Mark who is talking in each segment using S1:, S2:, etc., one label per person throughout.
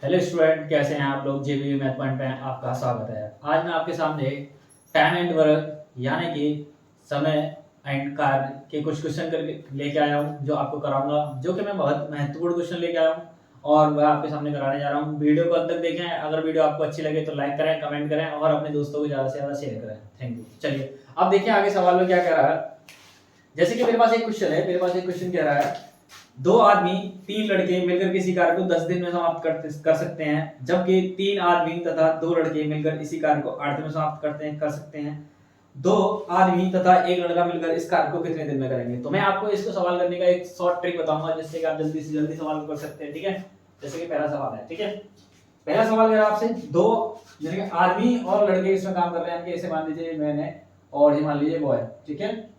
S1: Hello student, कैसे हैं आप लोग। जेबीवी मैथ पॉइंट पे आपका स्वागत है। आज मैं आपके सामने टाइम एंड वर्क यानी कि समय एंड कार्य के कुछ क्वेश्चन करके लेके आया हूँ, जो आपको कराऊंगा, जो कि मैं बहुत महत्वपूर्ण क्वेश्चन लेके आया हूँ और वह आपके सामने कराने जा रहा हूँ। वीडियो को अंत तक देखें। अगर वीडियो आपको अच्छी लगे तो लाइक करें, कमेंट करें और अपने दोस्तों को ज़्यादा से ज़्यादा शेयर करें। Thank you. चलिए अब देखिए आगे सवाल में क्या कह रहा है। जैसे कि मेरे पास एक क्वेश्चन है, मेरे पास एक क्वेश्चन कह रहा है दो आदमी तीन लड़के मिलकर किसी कार्य को 10 दिन में समाप्त कर सकते हैं, जबकि तीन आदमी तथा दो लड़के मिलकर इसी कार्य को 8 दिन में समाप्त कर सकते हैं। दो आदमी तथा एक लड़का मिलकर इस कार्य को कितने दिन में करेंगे। तो मैं आपको इसको सवाल करने का एक शॉर्ट ट्रिक बताऊंगा, जिससे कि आप जल्दी से जल्दी सवाल को कर सकते हैं। ठीक है, जैसे कि पहला सवाल है। ठीक है, पहला सवाल मेरा आपसे, दो यानी कि आदमी और लड़के इसमें काम कर रहे हैं। ऐसे मान लीजिए मैंने और ये मान लीजिए बॉय। ठीक है,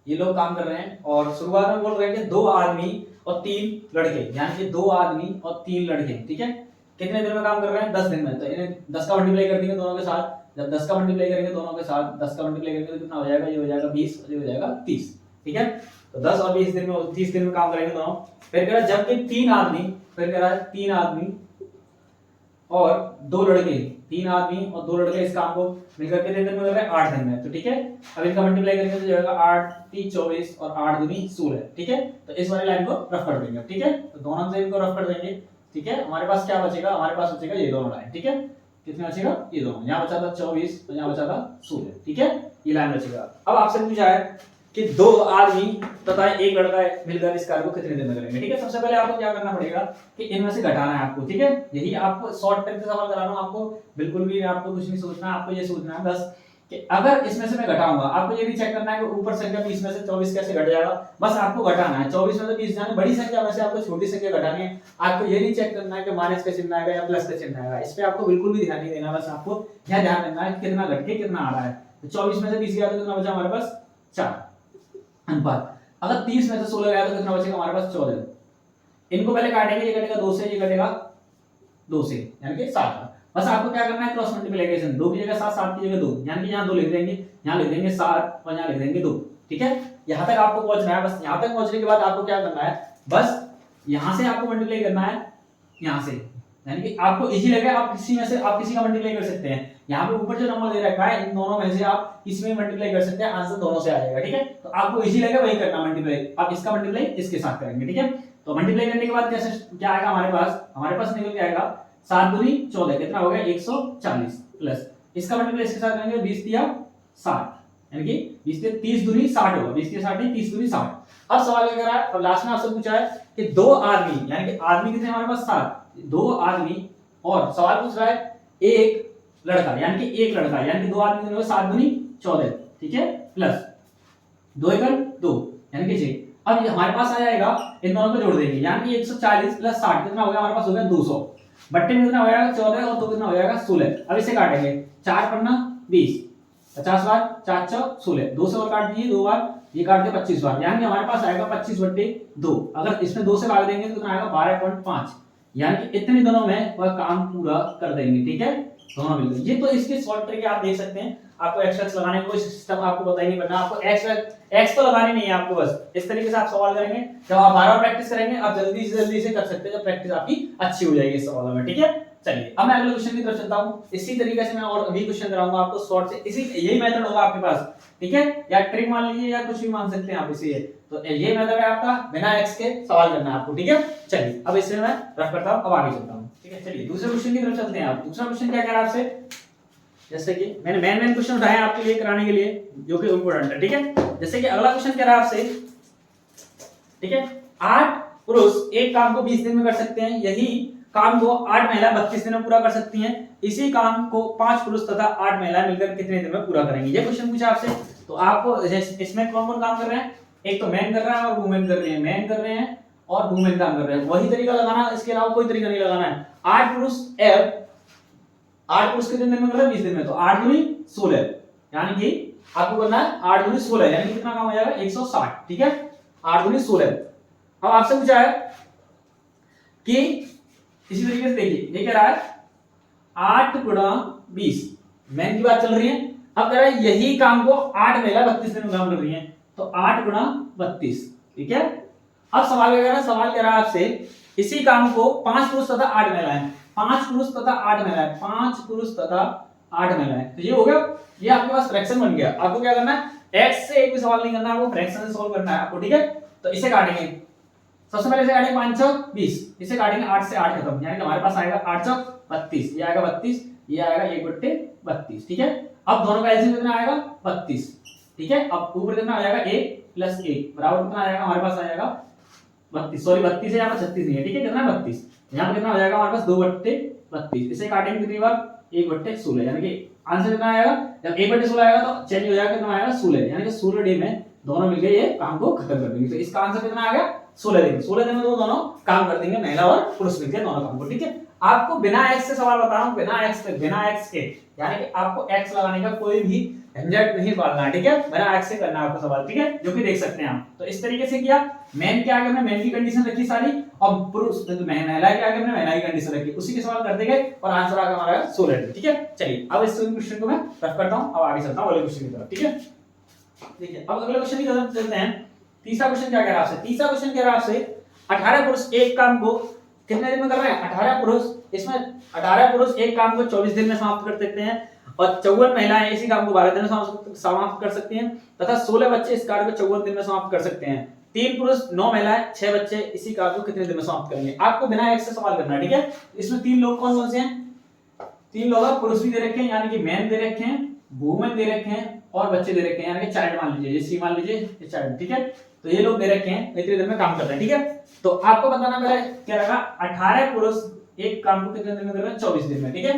S1: ये लोग काम कर रहे हैं और शुरुआत में बोल रहे हैं कि दो आदमी और तीन लड़के, यानी कि दो आदमी और तीन लड़के। ठीक है, कितने दिन में काम कर रहे हैं? 10 दिन में। तो इन्हें 10 का मल्टीप्लाई कर देंगे दोनों के साथ। जब 10 का मल्टीप्लाई करेंगे दोनों के साथ, 10 का मल्टीप्लाई करेंगे तो कितना हो जाएगा? ये हो जाएगा 20 और ये हो जाएगा 30। ठीक है, तो 10 और 20 दिन में 30 दिन में काम करेंगे दोनों। फिर कह रहा है जबकि तीन आदमी, फिर कह रहा है तीन आदमी और दो लड़के, तीन आदमी और दो लड़के इस काम को मिलकर कितने दिन में कर रहे हैं? 8 दिन में। तो ठीक है, अब इनका मल्टीप्लाई करेंगे तो जाएगा 8 3 24 और 8 दूनी 16। ठीक है, तो इस वाली लाइन को रफ कर देंगे। ठीक है, तो दोनों से इनको रफ कर देंगे। ठीक है, हमारे पास क्या बचेगा? हमारे पास बचेगा ये दोनों लाइन। ठीक है, कितने बचेगा? ये दोनों। यहाँ बचा था 24 और यहाँ बचा था 16। ठीक है, ये लाइन बचेगा। अब आपसे पूछा है कि दो आदमी तथा एक लड़का मिलकर इस कार्य को कितने दिन में करेंगे। ठीक है, सबसे पहले आपको क्या करना पड़ेगा कि इनमें से घटाना है आपको। ठीक है, यही आपको शॉर्ट ट्रिक से सवाल करा रहा हूं। आपको बिल्कुल भी आपको कुछ नहीं सोचना, आपको ये सोचना है बस कि अगर इसमें से मैं घटाऊंगा, आपको ये भी चेक करना है कि ऊपर संख्या 20 में से 24 कैसे घट जाएगा। बस आपको घटाना है। 24 में से 20 जाने बड़ी संख्या में से आपको छोटी संख्या घटानी है। आपको ये नहीं चेक करना है कि माइनस का चिन्ह आएगा या प्लस का चिन्ह आएगा। इस पे आपको बिल्कुल भी ध्यान नहीं देना। बस आपको यह ध्यान देना है कितना घट के कितना आ रहा है। तो 24 में से 20 गया तो कितना बचा हमारे पास? 4 अनुपात। अगर 30 में से 16 गया तो कितना बचेगा हमारे पास? 14। इनको पहले काटेंगे, ये कटेगा 2 से, ये कटेगा 2 से, यानी कि 7। बस आपको क्या करना है? Cross multiplication. 2 की जगह 7, 7 की जगह 2, यानी कि यहाँ 2 लिख देंगे, यहाँ लिख देंगे 7 और यहाँ लिख देंगे 2। ठीक है, यहाँ तक आपको पहुंचना है। बस यहाँ तक पहुंचने के बाद आपको क्या करना है? बस यहाँ से आपको मल्टीप्लाई करना है, यहाँ से, यानी कि आपको इजी लगे आप किसी में से आप किसी का मल्टीप्लाई कर सकते हैं। यहाँ पे ऊपर जो नंबर दे रखा है इन दोनों में से आप इसमें मल्टीप्लाई कर सकते हैं, आंसर दोनों से आ जाएगा। ठीक है, तो आपको इजी लगे वही करना मल्टीप्लाई। आप इसका मल्टीप्लाई इसके साथ करेंगे। ठीक है, तो मल्टीप्लाई करने के बाद कैसे क्या आएगा हमारे पास? हमारे पास निकल के आएगा 7 दूनी 14, कितना हो गया? 140 प्लस इसका मल्टीप्लाई इसके साथ करेंगे, 20 दिया 60, यानी कि 20 दिया 30 दूनी 60 होगा। 20 दिया 60 30 दूनी 60। अब सवाल क्या कर रहा है? अब लास्ट में आपसे पूछा है कि दो आदमी, यानी कि आदमी कितने हमारे पास? 7। दो आदमी और सवाल पूछ रहा है एक लड़का, यानी कि एक लड़का, यानी कि दो आदमी कितने हो? 7 दूनी 14। ठीक है, प्लस 2 एकड़ 2, यानी कि 6। अब हमारे पास आ जाएगा, इन दोनों को जोड़ देंगे, यानी कि 140 प्लस 60 कितना हो गया हमारे पास? हो गया 200। बट्टे में कितना हो जाएगा? 14 और 2 कितना हो जाएगा? 16। अब इसे काटेंगे, 4 पन्ना 20, 50 बार 4 चौक 16, 2 से और काट दिए 2 बार, ये काट दिया 25 बार, यानी कि हमारे पास आएगा 25/2। अगर इसमें 2 से भाग देंगे तो कितना आएगा? 12.5, यानी कि इतने दिनों में वह काम पूरा कर देंगे। ठीक है, दोनों मिलकर। ये तो इसकी शॉर्ट ट्रिक है, आप देख सकते हैं। आपको एक्स लगाने का कोई सिस्टम आपको पता ही नहीं पड़ना। आपको एक्स तो लगानी नहीं है आपको, बस इस तरीके से आप सवाल करेंगे। जब आप बार-बार प्रैक्टिस करेंगे आप जल्दी से कर सकते हैं, जब प्रैक्टिस आपकी अच्छी हो जाएगी इस सवालों में। ठीक है, चलिए अब मैं अगले क्वेश्चन की तरफ चलता हूं। इसी तरीके से मैं और अभी क्वेश्चन कराऊंगा आपको शॉर्ट से। इसी यही मेथड होगा आपके पास। ठीक है, या ट्रिक मान लीजिए या कुछ भी मान सकते हैं आप इसे। तो ये मेथड है आपका, बिना एक्स के सवाल करना है आपको। ठीक है, चलिए अब इसे मैं रफ करता हूं, अब आगे चलता हूं। ठीक है, चलिए दूसरे क्वेश्चन की तरफ चलते हैं। आप दूसरा क्वेश्चन क्या कह रहा है आपसे? जैसे कि मैंने मेन क्वेश्चन उठाए आपके लिए कराने के लिए, जो कि इंपॉर्टेंट है। ठीक है, जैसे कि अगला क्वेश्चन कह रहा है आपसे, ठीक है, 8 पुरुष एक काम को 20 दिन में कर सकते हैं, यही काम को 8 महिला 32 दिन में पूरा कर सकती हैं। इसी काम को 5 पुरुष तथा 8 महिलाएं मिलकर कितने दिन में पूरा करेंगी। ये क्वेश्चन पूछा आपसे। तो आपको इसमें कौन कौन काम कर रहे हैं? एक तो मैन कर रहा है और वुमेन कर रही है, मैन कर रहे हैं और वुमेन काम कर रहे हैं। वही तरीका लगाना, इसके अलावा कोई तरीका नहीं लगाना है। 8 पुरुष कितने दिन में कर रहे हैं? 20 दिन में। तो 8 दूनी 16, यानी कि आपको करना है 8 दूनी 16, यानी कि कितना काम हो जाएगा? 160। ठीक है, 8 दूनी 16। अब आपसे पूछा है कि इसी तरीके से देखिए, ये कह रहा है 8 गुणा 20, मैन की बात चल रही है। अब कह रहा है यही काम को 8 महिला 32 दिन में काम कर रही हैं, तो 8 गुणा 32। ठीक है, अब सवाल क्या कह रहा है? सवाल कह रहा है आपसे इसी काम को 5 पुरुष तथा 8 महिलाएं, 5 पुरुष तथा 8 महिलाएं, 5 पुरुष तथा 8 महिलाएं, तो ये हो गया, ये आपके पास फ्रैक्शन बन गया। आपको क्या करना है, x से एक भी सवाल नहीं करना है, आपको फ्रैक्शन से सॉल्व करना है आपको, ठीक है। तो इसे काटेंगे, सबसे पहले इसे काटेंगे 5 चौक 20, इसे काटेंगे 8 से 8 खत्म, यानी कि हमारे पास आएगा 8 चौक 32, ये आएगा 32, ये आएगा 1/32, ठीक है। अब दोनों का एलसीएम कितना आएगा 32, ठीक है। अब ऊपर कितना आ जाएगा a + 1 बराबर कितना आ जाएगा हमारे पास आ जाएगा 32, सॉरी 32 है, यहाँ पर 36 नहीं है, ठीक है। कितना 32, यहाँ पर कितना हो जाएगा हमारे पास 2/32, इसे काटेंगे कितनी बार 1/16, यानी कि आंसर कितना आएगा, जब 1/16 आएगा तो चेंज हो जाएगा, कितना आएगा 16, यानी कि 16 डे में दोनों मिलकर ये काम को खत्म कर देंगे। तो इसका आंसर कितना आ गया 16 दिन, 16 दिन में तो दोनों काम कर देंगे, महिला और पुरुष मिलकर दोनों काम को, ठीक है। आपको बिना x से सवाल बता रहा हूं, बिना x के, यानी कि आपको x लगाने का कोई भी झंझट नहीं पालना है, ठीक है। बिना x से करना है आपको सवाल, ठीक है, जो कि देख सकते हैं आप। तो इस तरीके से किया, मैन के आगे हमने मैन की कंडीशन रखी सारी, और पुरुष महिला के आगे हमने महिला की कंडीशन रखी, उसी के सवाल करते गए और आंसर आ गया हमारा 16 दिन, ठीक है। चलिए अब इस क्वेश्चन को मैं रफ करता हूं, अब आगे चलता हूं अगले क्वेश्चन की तरफ, ठीक है। देखिए अब अगले क्वेश्चन की तरफ चलते हैं। तीसरा क्वेश्चन क्या कह रहा है आपसे, तीसरा क्वेश्चन कह रहा है आपसे 18 पुरुष एक काम को कितने दिन में कर रहे हैं, 18 पुरुष, इसमें 18 पुरुष एक काम को 24 दिन में समाप्त कर सकते हैं, और 54 महिलाएं इसी काम को 12 दिन में समाप्त कर सकती हैं, तथा 16 बच्चे इस कार्य को 54 दिन में समाप्त कर सकते हैं। 3 पुरुष 9 महिलाएं 6 बच्चे इसी कार्य को कितने दिन में समाप्त करेंगे। आपको बिना x से सवाल करना है, ठीक है। इसमें 3 लोग कौन कौन से हैं, 3 लोग पुरुष भी दे रखे हैं, यानी कि मैन दे रखे हैं, वुमेन दे रखे हैं, और बच्चे दे रखे हैं, यानी कि चाइल्ड मान लीजिए, ये सी मान लीजिए, ये चाइल्ड, ठीक है। तो ये लोग दे रखे हैं, इतने दिन में काम कर रहे हैं, ठीक है। तो आपको बताना पहले क्या लगा, 18 पुरुष एक काम को कितने दिन में कर रहे हैं, 24 दिन में, ठीक है।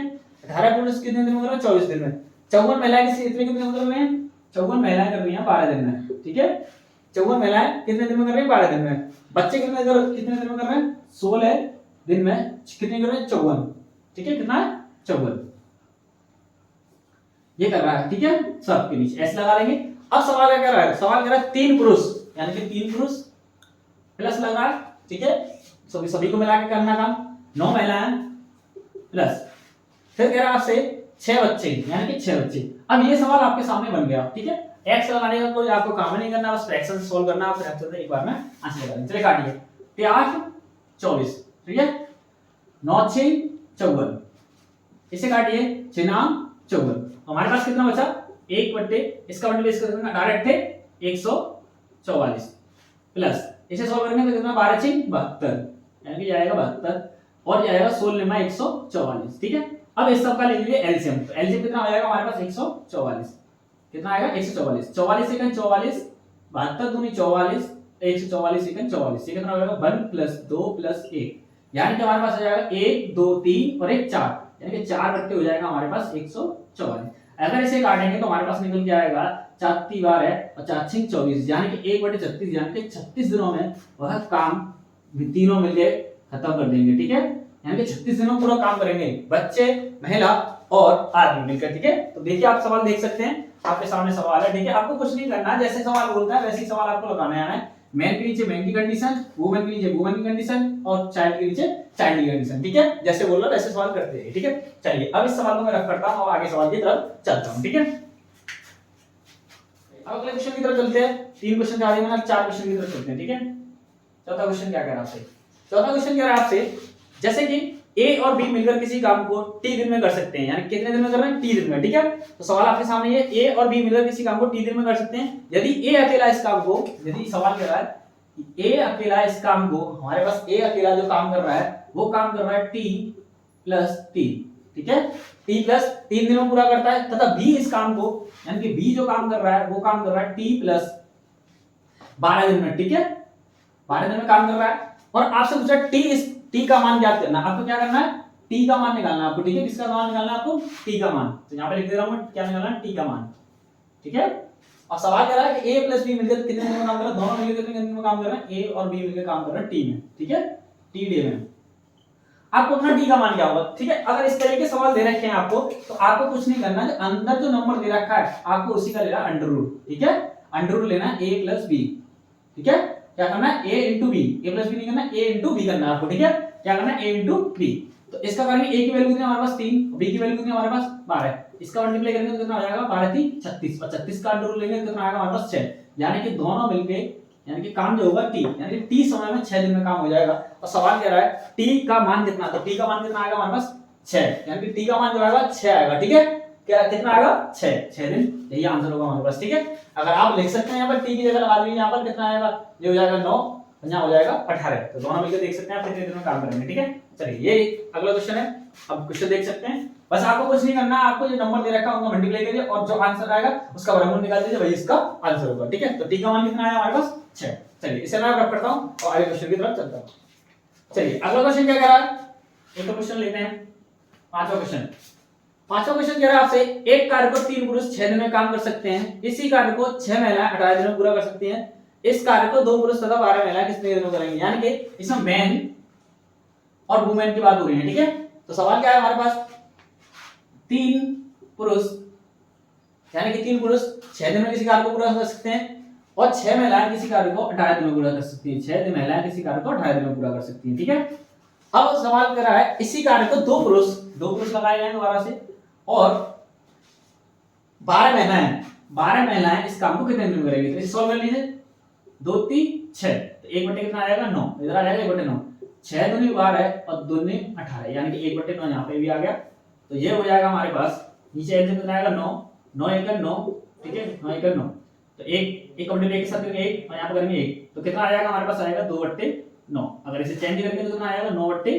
S1: 18 पुरुष कितने दिन में कर रहे हैं, 24 दिन में। 54 महिलाएं कितने दिन में कर रही हैं, 54 महिलाएं कर रही हैं 12 दिन में, ठीक है। 54 महिलाएं कितने दिन में कर रही हैं, 12 दिन में। बच्चे कितने दिन में कर रहे हैं, 16 दिन में, कितने कर रहे हैं, 54, ठीक है। कितना है 54, ये कर रहा है, ठीक है। सब के नीचे एस लगा लेंगे। अब सवाल क्या कर रहा है, सवाल कर रहा है 3 पुरुष, यानी कि 3 पुरुष प्लस लग रहा है, ठीक है। सभी को मिला के करना काम, 9 महिलाएं प्लस, फिर कह रहा है आपसे 6 बच्चे, यानी कि 6 बच्चे। अब ये सवाल आपके सामने बन गया, ठीक है। एक्स लगाने का कोई आपको काम नहीं करना, बस फ्रैक्शन से सोल्व करना, फ्रैक्शन से एक बार में आंसर लगा देंगे। चलिए काटिए, 8 24, ठीक है, 9 6 54, इसे काटिए 6 9 54, हमारे पास कितना बचा 1 बट्टे इसका बट्टे इसका कितना, डायरेक्ट है 144 प्लस, इसे सॉल्व करेंगे तो कितना 12 6 72, यानी कि आएगा 72, और ये आएगा 16 में 144, ठीक है। अब इस सब का ले लीजिए एलसीएम, तो एलसीएम कितना हो जाएगा हमारे पास 144, कितना आएगा 144, 44 सेकंड 44, 72 दूनी 44, 144 सेकंड 44, ये कितना हो जाएगा 1 + 2 + 1, यानी कि हमारे पास आ जाएगा 1 2 3 और 1 4, यानी कि 4 बट्टे हो जाएगा हमारे पास 144। अगर इसे काटेंगे तो हमारे पास निकल के आएगा 4 3 बार है और 4 6 24, यानी कि 1/36, यानी कि 36 दिनों में वह काम तीनों मिलके खत्म कर देंगे, ठीक है। यानी कि 36 दिनों में पूरा काम करेंगे, बच्चे, महिला और आदमी मिलकर, ठीक है। तो देखिए आप सवाल देख सकते हैं, आपके सामने सवाल है, ठीक है। आपको कुछ नहीं करना, जैसे सवाल बोलता है वैसे ही सवाल आपको लगाना है। मैन के नीचे मैन की कंडीशन, वुमेन के नीचे वुमेन की कंडीशन, और चाइल्ड के नीचे चाइल्ड की कंडीशन, ठीक है। जैसे बोल रहा वैसे सवाल करते हैं, ठीक है। चलिए अब इस सवाल को मैं रख करता हूं और आगे सवाल की तरफ चलता हूं, ठीक है। अब अगले क्वेश्चन की तरफ चलते हैं। 3 क्वेश्चन के आगे में 4 क्वेश्चन की तरफ चलते हैं, ठीक है। चौथा क्वेश्चन क्या कह रहा है आपसे, चौथा क्वेश्चन कह रहा है आपसे, जैसे कि ए और बी मिलकर किसी काम को टी दिन में कर सकते हैं, यानी कितने दिन में कर रहे हैं, टी दिन में, ठीक है। तो सवाल आपके सामने ये ए और बी मिलकर किसी काम को टी दिन में कर सकते हैं। यदि ए अकेला इस काम को, यदि सवाल कह रहा है ए अकेला इस काम को, हमारे पास ए अकेला जो काम कर रहा है वो काम कर रहा है टी + 3, ठीक है, टी + 3 दिन में पूरा करता है, तथा बी इस काम को, यानी कि बी जो काम कर रहा है वो काम कर रहा है टी + 12 दिन में, ठीक है, 12 दिन में काम कर रहा है। और आपसे पूछा टी का मान ज्ञात करना, आपको क्या करना है, टी का मान निकालना है आपको, ठीक है। किसका मान निकालना है आपको, टी का मान, तो यहाँ पे लिख दे रहा हूं मैं, क्या निकालना है, टी का मान, ठीक है। और सवाल कह रहा है कि ए + बी मिलकर कितने दिन में काम कर रहा है, दोनों मिलकर कितने दिन में काम कर रहे हैं, ए और बी मिलकर काम कर रहे हैं टी में, ठीक है, टी डे में। आपको अपना टी का मान क्या होगा, ठीक है। अगर इस तरीके के सवाल दे रखे हैं आपको, तो आपको कुछ नहीं करना है, अंदर जो नंबर दे रखा है आपको उसी का लेना √, ठीक है, √, लेना है a + b, ठीक है। क्या करना है, a × b, a + b नहीं करना, a × b करना है आपको, ठीक है। क्या करना है, a × b। तो इसका करेंगे, a की वैल्यू कितनी हमारे पास 3, b की वैल्यू कितनी हमारे पास 12, इसका मल्टीप्लाई करेंगे तो कितना हो जाएगा 12 3 36, और 36 का √, लेंगे तो कितना आएगा हमारे पास 6, यानी कि दोनों मिलके यानी कि काम जो होगा टी, यानी कि टी समय में 6 दिन में काम हो जाएगा। और सवाल कह रहा है टी का मान कितना, तो टी का मान कितना आएगा हमारे पास 6, यानी कि टी का मान जो आएगा 6 आएगा। ठीक है, क्या कितना आएगा 6 दिन, यही आंसर होगा हमारे पास। ठीक है, अगर आप लिख सकते हैं यहाँ पर टी की जगह लगा दीजिए, यहाँ पर कितना आएगा, ये हो जाएगा 9, यहाँ हो जाएगा 18, तो दोनों मिलकर देख सकते हैं आप कितने दिन में काम करेंगे। ठीक है, चलिए ये अगला क्वेश्चन है। अब क्वेश्चन देख सकते हैं, बस आपको कुछ नहीं करना, आपको जो नंबर दे रखा है उनको मल्टीप्लाई करिए और जो आंसर आएगा उसका वर्गमूल निकाल दीजिए, वही इसका आंसर होगा। ठीक है, तो टी का मान कितना आया हमारे पास 6। चलिए इसे मैं रब करता हूं और आगे क्वेश्चन की तरफ चलता हूं। चलिए अगला क्वेश्चन क्या कह रहा है, एक क्वेश्चन लेते हैं, पांचवा क्वेश्चन। पांचवा क्वेश्चन कह रहा है आपसे, एक कार्य को 3 पुरुष 6 दिन में काम कर सकते हैं, इसी कार्य को 6 महिलाएं 18 दिन में पूरा कर सकती हैं, इस कार्य को 2 पुरुष तथा 12 महिलाएं कितने दिन में करेंगी। यानी कि इसमें मैन और वुमेन की बात हो रही है। ठीक है, तो सवाल क्या है हमारे पास, 3 पुरुष, यानी कि 3 पुरुष 6 दिन में किसी कार्य को पूरा कर सकते हैं और 6 महिलाएं किसी कार्य को 18 दिन में पूरा कर सकती हैं। 6 दिन महिलाएं किसी कार्य को 18 दिन में पूरा कर सकती हैं। ठीक है, अब सवाल कर रहा है इसी कार्य को 2 पुरुष लगाए गए दोबारा से और 12 महिलाएं इस काम को कितने दिन में करेंगी। तो इसे सॉल्व कर लीजिए, 2 3 6, तो 1 बटे कितना आ जाएगा 9, इधर आ जाएगा 1 बटे 9, 6 दूनी 12 और 2 दूनी 18, यानी कि 1 बटे 9 यहाँ पे भी आ गया। तो ये हो जाएगा हमारे पास, नीचे आंसर कितना आएगा 9, 9 1 9, ठीक है 9 1 9, तो 1 बटे 1 के साथ करेंगे 1 और यहाँ पे करेंगे 1, तो कितना आ जाएगा हमारे पास आएगा 2 बटे 9। अगर इसे चेंज करेंगे तो कितना आएगा 9 बटे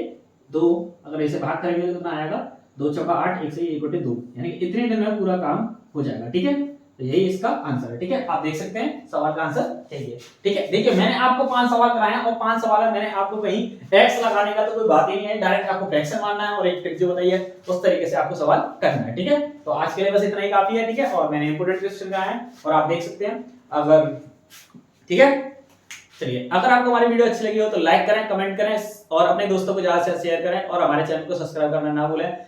S1: 2, अगर इसे भाग करेंगे तो कितना आएगा 2 चौका 8, 1 से 1 बटे 2, यानी कि इतने दिन में पूरा काम हो जाएगा। ठीक है, तो यही इसका आंसर है। ठीक है, आप देख सकते हैं सवाल का आंसर यही है। ठीक है, देखिए मैंने आपको 5 सवाल कराए हैं और 5 सवाल में मैंने आपको कहीं एक्स लगाने का तो कोई बात ही नहीं है, डायरेक्ट आपको फ्रैक्शन मानना है और एक ट्रिक जो बताई है उस तरीके से आपको सवाल करना है। ठीक है, तो आज के लिए बस इतना ही काफी है। ठीक है, और मैंने इंपोर्टेंट क्वेश्चन कराए हैं और आप देख सकते हैं अगर, ठीक है। चलिए, अगर आपको हमारी वीडियो अच्छी लगी हो तो लाइक करें, कमेंट करें और अपने दोस्तों को ज्यादा से शेयर करें और हमारे चैनल को सब्सक्राइब करना ना भूलें।